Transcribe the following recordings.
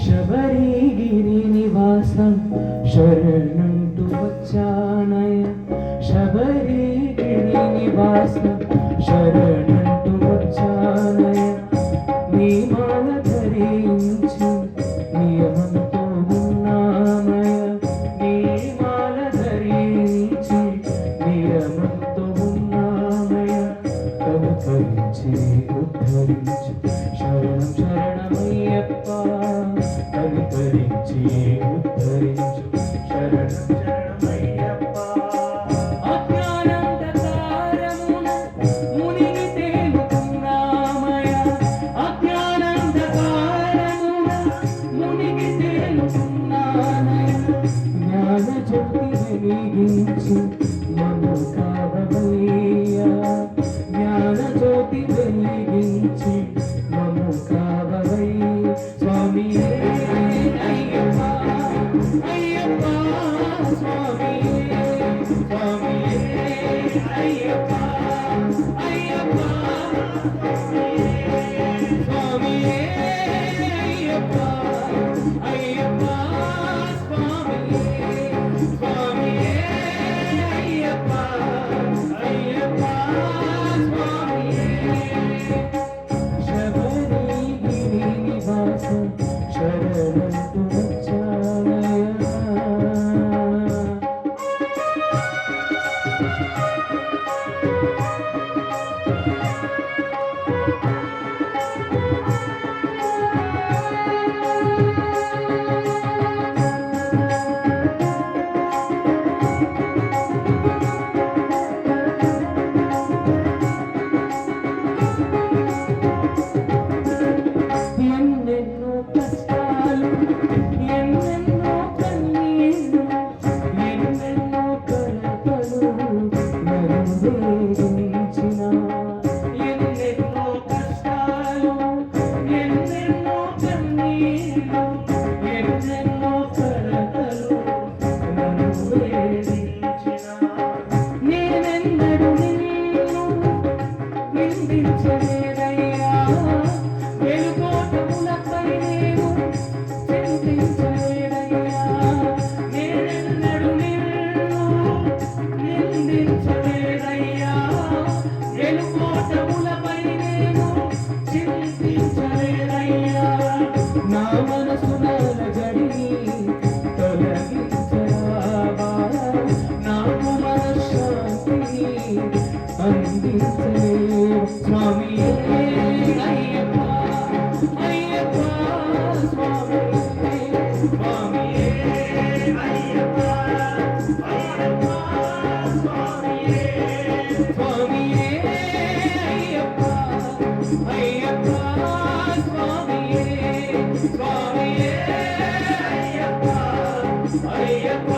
శబరిగిరి నివాసం శరణంటూ వచ్చానయ శబరిగిరి నివాసం శరణంటూ వచ్చానయ నీ మాల ధరించి నియమంతో ఉన్నామయ నీ మాల ధరించి నియమంతో ఉన్నామయ కనుకరించి ఉద్ధరించి శరణం శరణమయ్యప్ప కనికరించి ఉద్ధరించు శరణం శరణమయ్యప్ప అజ్ఞానంధకారమున మునిగి తేలుతున్నామయ అజ్ఞానంధకారమున మునిగి తేలుతున్నానయ జ్ఞాన జ్యోతి వెలిగించి మము కావవయ్యా జ్ఞాన జ్యోతి వెలిగించి మము కావవయ్యా స్వామి అయ్యప్ప అయ్యప్ప స్వామి స్వామి అయ్యప్ప అయ్యప్ప స్వామి అయ్యప్ప అయ్యప్ప స్వామి స్వామి అయ్యప్ప అయ్యప్ప స్వామి శబరిగిరి నివాసం శరణంటూ వచ్చానయ ఎన్నెన్నో కష్టాలు ఎన్నెన్నో కన్నీళ్ళు ఎన్నెన్నో కలతలు నన్ను వేధించిన ఎన్నెన్నో కష్టాలు ఎన్నెన్నో కన్నీళ్ళు ఎన్నెన్నో కలతలు నన్ను వేధించిన నేనెన్నడు నిన్ను నిందించలేదయ్యా వెలుగోటములపై నేను చింతించలేదయ్యా నేనెన్నడు నిన్ను నిందించలేదయ్యా వెలుగోటములపై నేను చింతించలేదయ్యా నా మనసున అలజడిని తొలగించరావా నాకు మనశ్శాంతిని అందించలే స్వామి అయ్యప్ప అయ్యప్ప స్వామి స్వామి అయ్యప్ప అయ్యప్ప స్వామి స్వామి అయ్యప్ప అయ్యప్ప స్వామి స్వామి అయ్యప్ప అయ్యప్ప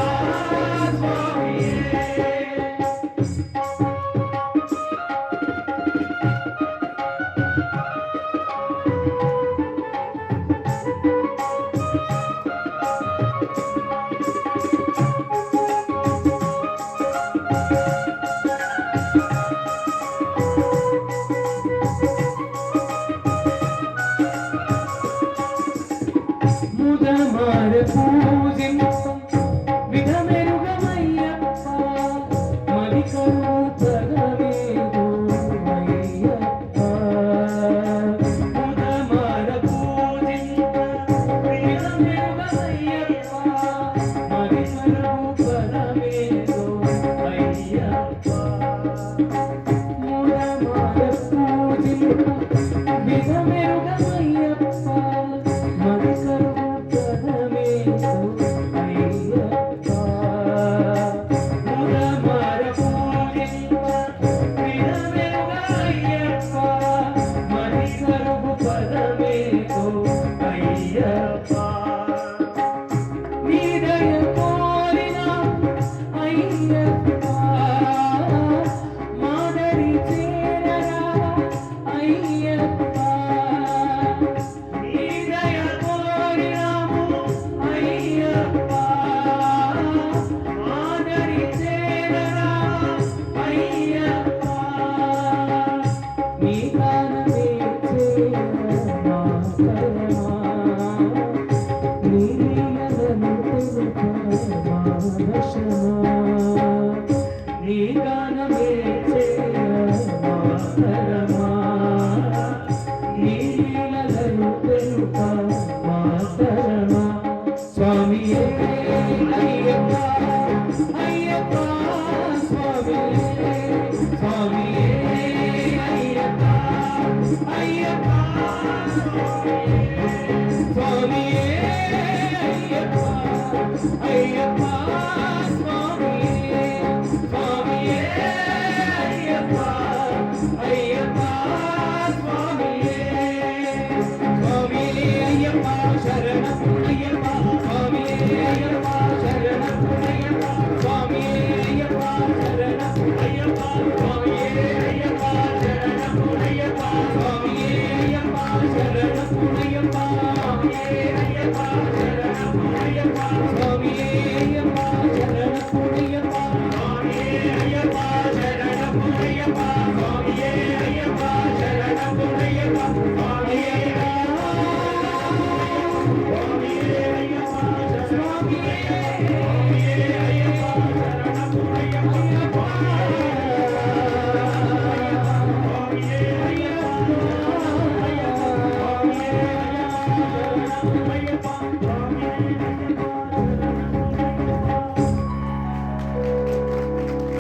స్వామి ముదమార పూజించు విధమెరుగమయ్యప్ప మరికరు తగవేదు అయ్యప్ప ముదమార పూజించు విధమెరుగమయ్యప్ప మరికరు తగవేదు అయ్యప్ప ముదమార పూజించు విధమెరుగమయ్యప్ప మరికరు మా పరమా నీ లీలలను తెలుప మా దర్శనా నీ గానమే చేయ మా పరమా నీ లీలలను తెలుప మా పరమా స్వామియే అయ్యప్ప అయ్యప్ప స్వామియే స్వామియే అయ్యప్ప అయ్యప్ప స్వామియే అయ్యప్ప అయ్యప్ప స్వామియే స్వామియే అయ్యప్ప అయ్యప్ప స్వామియే స్వామియే అయ్యప్ప శరణం అయ్యప్ప స్వామియే అయ్యప్ప శరణం అయ్యప్ప స్వామియే అయ్యప్ప శరణం అయ్యప్ప స్వామియే అయ్యప్ప శరణం అయ్యప్ప స్వామియే అయ్యప్ప శరణం అయ్యప్ప స్వామియే అయ్యప్ప శరణం అయ్యప్ప స్వామియే అయ్యప్ప శరణం అయ్యప్ప స్వామియే అయ్యప్ప శరణం అయ్యప్ప స్వామియే అయ్యప్ప శరణం అయ్యప్ప స్వామియే